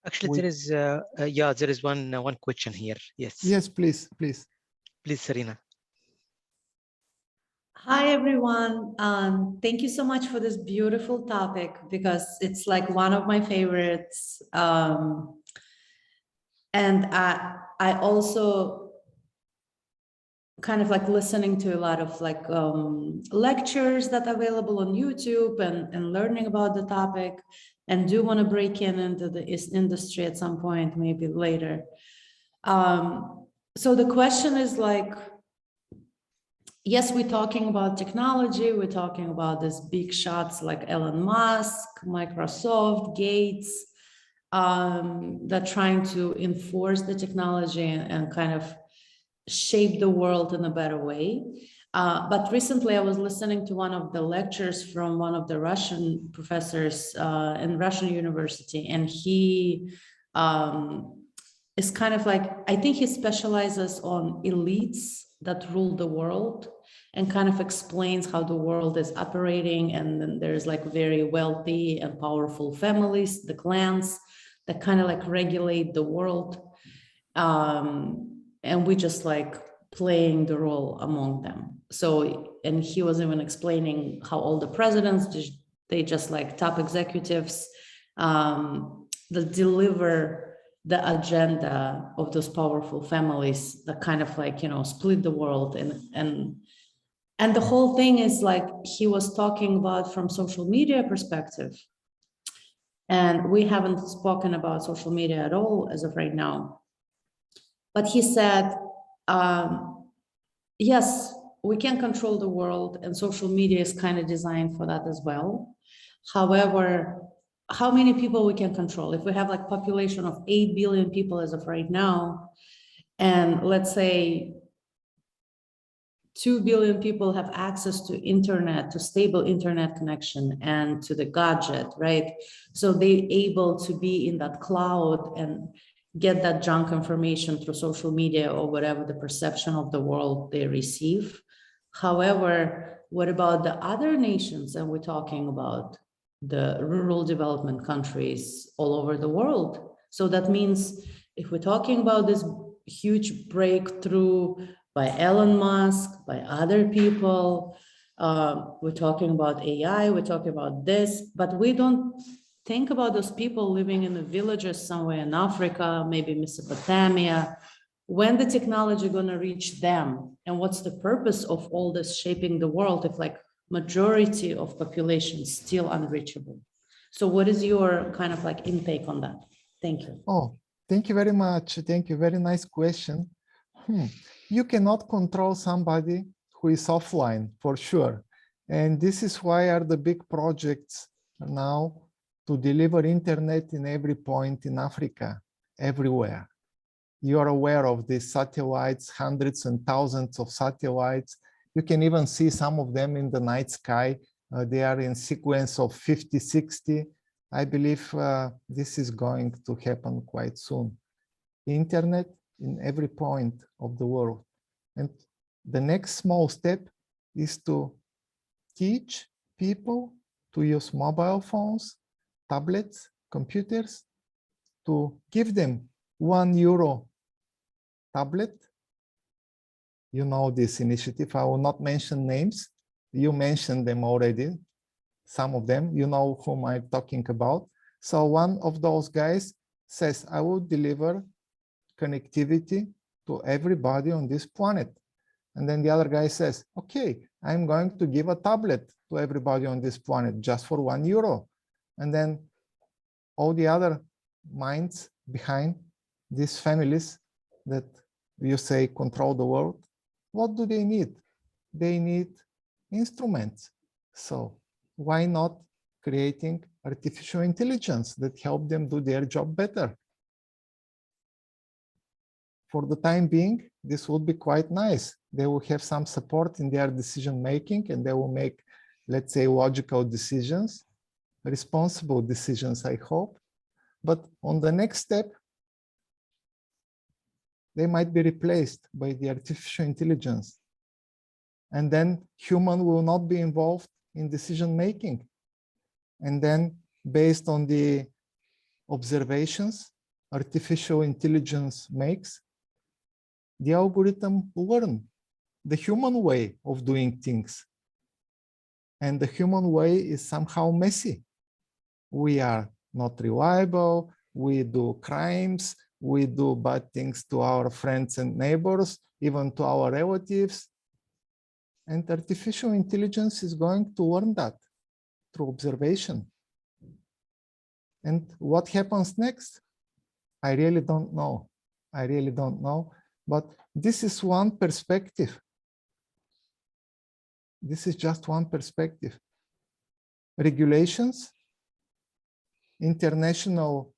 Actually, there is yeah, there is one question here. Yes. Yes, please. Please, Serena. Hi, everyone. Thank you so much for this beautiful topic because it's like one of my favorites. And I also kind of like listening to a lot of like lectures that are available on YouTube and learning about the topic, and do want to break into the industry at some point, maybe later. So the question is like, yes, we're talking about technology. We're talking about these big shots like Elon Musk, Microsoft, Gates, that trying to enforce the technology and kind of shape the world in a better way. But recently I was listening to one of the lectures from one of the Russian professors in Russian university, and he is kind of like, I think he specializes on elites that rule the world and kind of explains how the world is operating. And then there's like very wealthy and powerful families, the clans that kind of like regulate the world. And we just like playing the role among them. So, and he was even explaining how all the presidents, they just like top executives that deliver the agenda of those powerful families that kind of like, you know, split the world. And the whole thing is like, he was talking about from social media perspective. And we haven't spoken about social media at all as of right now. But he said, yes, we can control the world, and social media is kind of designed for that as well. However, how many people we can control? If we have like population of 8 billion people as of right now, and let's say 2 billion people have access to internet, to stable internet connection and to the gadget, right? So they're able to be in that cloud and get that junk information through social media or whatever the perception of the world they receive. However, what about the other nations? And we're talking about the rural development countries all over the world. So that means if we're talking about this huge breakthrough by Elon Musk, by other people, we're talking about AI, we're talking about this, but we don't think about those people living in the villages somewhere in Africa, maybe Mesopotamia. When the technology gonna reach them? And what's the purpose of all this shaping the world if like majority of population is still unreachable? So what is your kind of like intake on that? Thank you. Oh, thank you very much. Thank you. Very nice question. You cannot control somebody who is offline for sure. And this is why are the big projects now to deliver internet in every point in Africa, everywhere. You are aware of these satellites, hundreds and thousands of satellites. You can even see some of them in the night sky. They are in sequence of 50, 60. I believe this is going to happen quite soon. Internet in every point of the world. And the next small step is to teach people to use mobile phones, tablets, computers, to give them €1 tablet. You know this initiative. I will not mention names. You mentioned them already. Some of them, you know whom I'm talking about. So one of those guys says, I will deliver connectivity to everybody on this planet. And then the other guy says, okay, I'm going to give a tablet to everybody on this planet just for €1. And then all the other minds behind these families that you say control the world, what do they need? They need instruments. So why not creating artificial intelligence that help them do their job better? For the time being, this would be quite nice. They will have some support in their decision making, and they will make, let's say, logical decisions, responsible decisions, I hope. But on the next step, they might be replaced by the artificial intelligence. And then human will not be involved in decision making. And then based on the observations artificial intelligence makes, the algorithm learn the human way of doing things. And the human way is somehow messy. We are not reliable, we do crimes, we do bad things to our friends and neighbors, even to our relatives. And artificial intelligence is going to learn that through observation. And what happens next? I really don't know. I really don't know. But this is one perspective. This is just one perspective. Regulations, international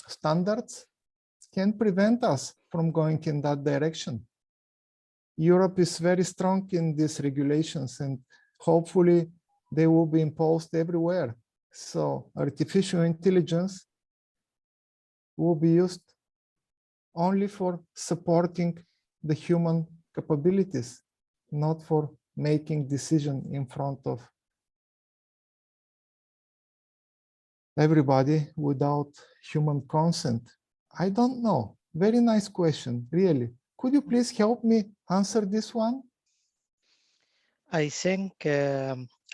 standards can prevent us from going in that direction. Europe is very strong in these regulations, and hopefully they will be imposed everywhere. So artificial intelligence will be used only for supporting the human capabilities, not for making decisions in front of everybody without human consent. I don't know. Very nice question, really. Could you please help me answer this one? I think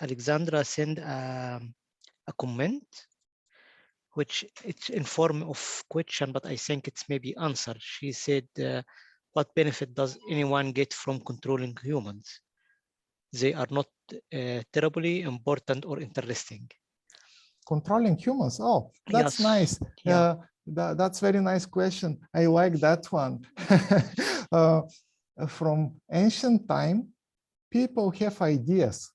Alexandra sent a comment, which it's in form of question, but I think it's maybe answer. She said, what benefit does anyone get from controlling humans? They are not terribly important or interesting. Controlling humans. Oh, that's Yes. nice. Yeah. That's very nice question. I like that one. From ancient time, people have ideas.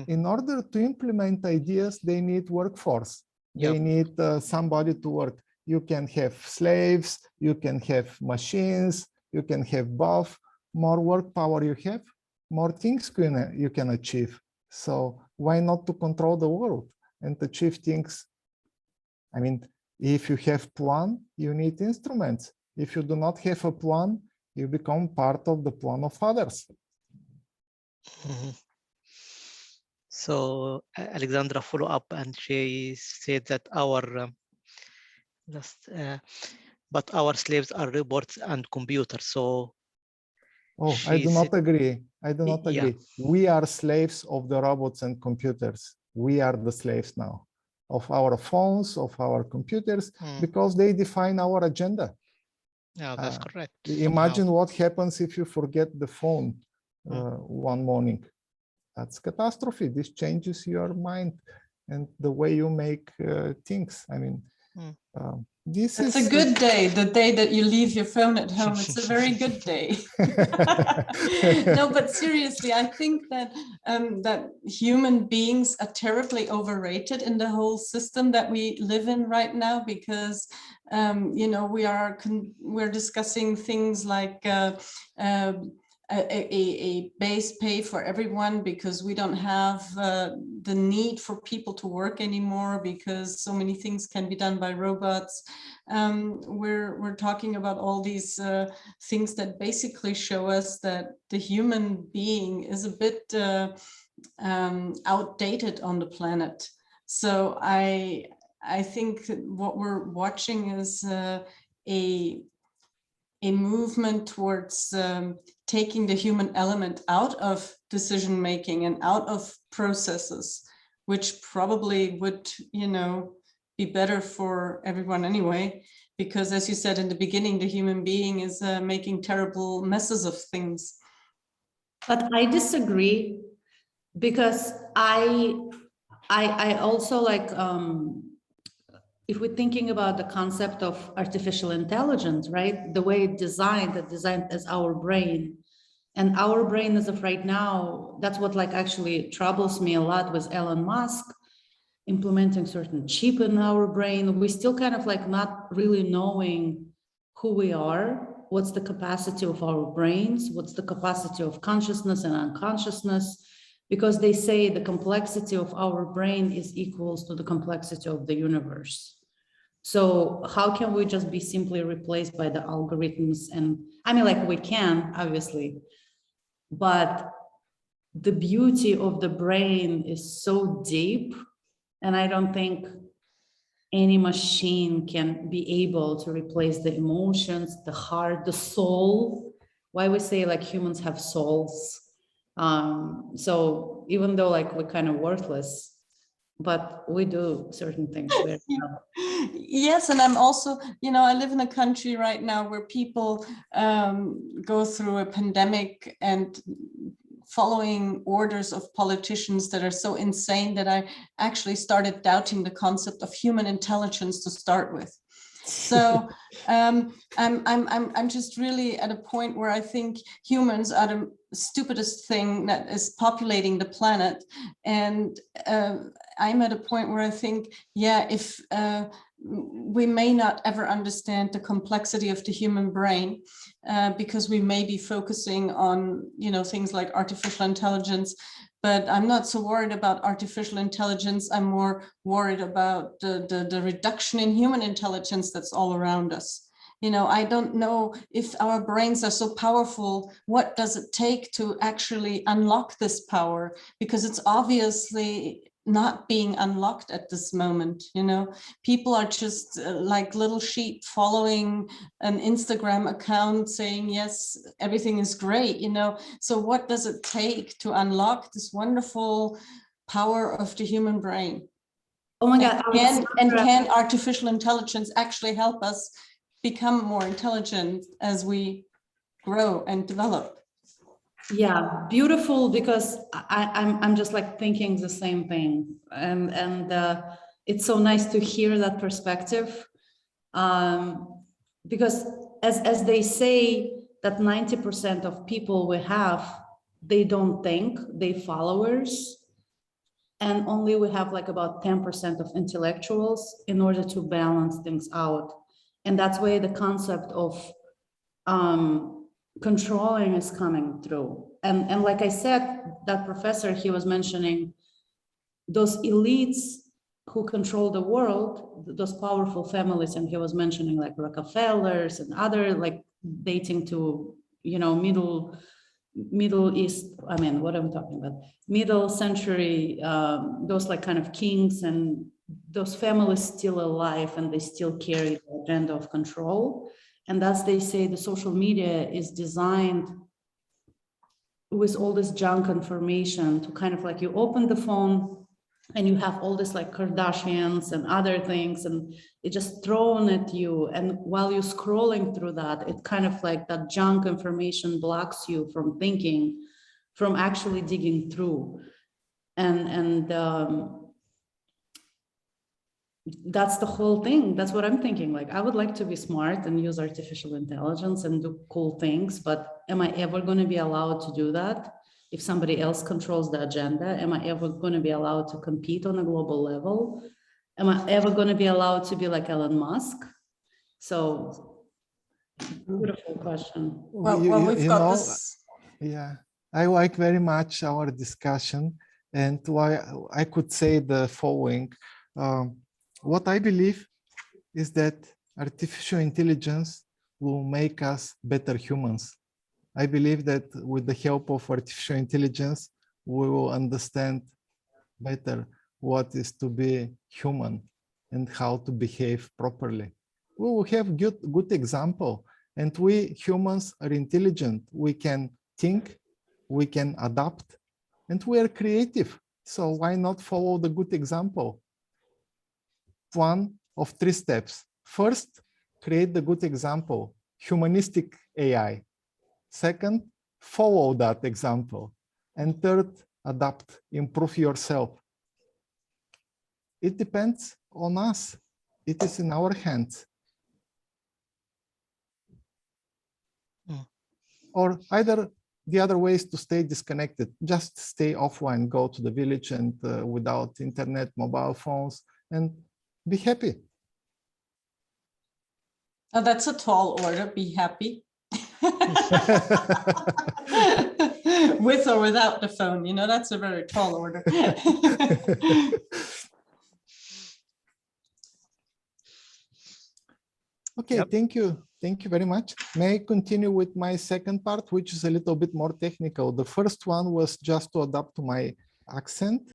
In order to implement ideas, they need workforce. They need somebody to work. You can have slaves, you can have machines, you can have both. More work power you have, more things you can achieve. So why not to control the world and achieve things? I mean, if you have plan, you need instruments. If you do not have a plan, you become part of the plan of others. So Alexandra follow up, and she said that but our slaves are robots and computers. So I do not agree. I do not agree. We are slaves of the robots and computers. We are the slaves now of our phones, of our computers, because they define our agenda. Yeah, that's correct. Imagine what happens if you forget the phone one morning. That's catastrophe. This changes your mind and the way you make things. I mean, it's a good day, the day that you leave your phone at home. It's a very good day. No, but seriously, I think that that human beings are terribly overrated in the whole system that we live in right now, because you know, we're discussing things like a base pay for everyone, because we don't have the need for people to work anymore, because so many things can be done by robots. We're talking about all these things that basically show us that the human being is a bit outdated on the planet. So I think what we're watching is a movement towards taking the human element out of decision making and out of processes, which probably would, you know, be better for everyone anyway, because as you said in the beginning, the human being is making terrible messes of things. But I disagree, because I also like, if we're thinking about the concept of artificial intelligence, right? The way it's designed as our brain. And our brain as of right now, that's what like actually troubles me a lot with Elon Musk implementing certain chip in our brain. We still kind of like not really knowing who we are, what's the capacity of our brains, what's the capacity of consciousness and unconsciousness, because they say the complexity of our brain is equals to the complexity of the universe. So how can we just be simply replaced by the algorithms? And I mean, like we can, obviously, but the beauty of the brain is so deep. And I don't think any machine can be able to replace the emotions, the heart, the soul. Why we say like humans have souls. So even though like we're kind of worthless, but we do certain things very well. Yes, and I'm also, you know, I live in a country right now where people go through a pandemic and following orders of politicians that are so insane that I actually started doubting the concept of human intelligence to start with. So I'm just really at a point where I think humans are the stupidest thing that is populating the planet, and I'm at a point where I think, yeah, if we may not ever understand the complexity of the human brain because we may be focusing on, you know, things like artificial intelligence. But I'm not so worried about artificial intelligence. I'm more worried about the reduction in human intelligence that's all around us. You know, I don't know if our brains are so powerful, what does it take to actually unlock this power? Because it's obviously not being unlocked at this moment. You know, people are just like little sheep following an Instagram account saying, yes, everything is great, you know. So what does it take to unlock this wonderful power of the human brain? Oh my God. And can artificial intelligence actually help us become more intelligent as we grow and develop? Yeah, beautiful, because I'm just like thinking the same thing, and it's so nice to hear that perspective, because as they say that 90% of people we have, they don't think, they followers, and only we have like about 10% of intellectuals in order to balance things out, and that's why the concept of controlling is coming through. And like I said, that professor, he was mentioning those elites who control the world, those powerful families, and he was mentioning like Rockefellers and other, like dating to, you know, Middle East, I mean, what am I talking about? Middle century, those like kind of kings, and those families still alive, and they still carry the agenda of control. And as they say, the social media is designed with all this junk information to kind of like, you open the phone and you have all this like Kardashians and other things, and it just thrown at you. And while you're scrolling through that, it kind of like that junk information blocks you from thinking, from actually digging through. And that's the whole thing. That's what I'm thinking. Like, I would like to be smart and use artificial intelligence and do cool things, but am I ever going to be allowed to do that? If somebody else controls the agenda, am I ever going to be allowed to compete on a global level? Am I ever going to be allowed to be like Elon Musk? So, beautiful question. Well, we've got this. Yeah, I like very much our discussion, and why I could say the following. What I believe is that artificial intelligence will make us better humans. I believe that with the help of artificial intelligence, we will understand better what is to be human and how to behave properly. We will have good example, and we humans are intelligent. We can think, we can adapt, and we are creative. So why not follow the good example? One of 3 steps. First, create the good example, humanistic AI. Second, follow that example. And third, adapt, improve yourself. It depends on us. It is in our hands. Or either the other way is to stay disconnected, just stay offline, go to the village and without internet, mobile phones, and be happy. Oh, that's a tall order. Be happy. With or without the phone, you know, that's a very tall order. Okay, yep. Thank you. Thank you very much. May I continue with my second part, which is a little bit more technical. The first one was just to adapt to my accent.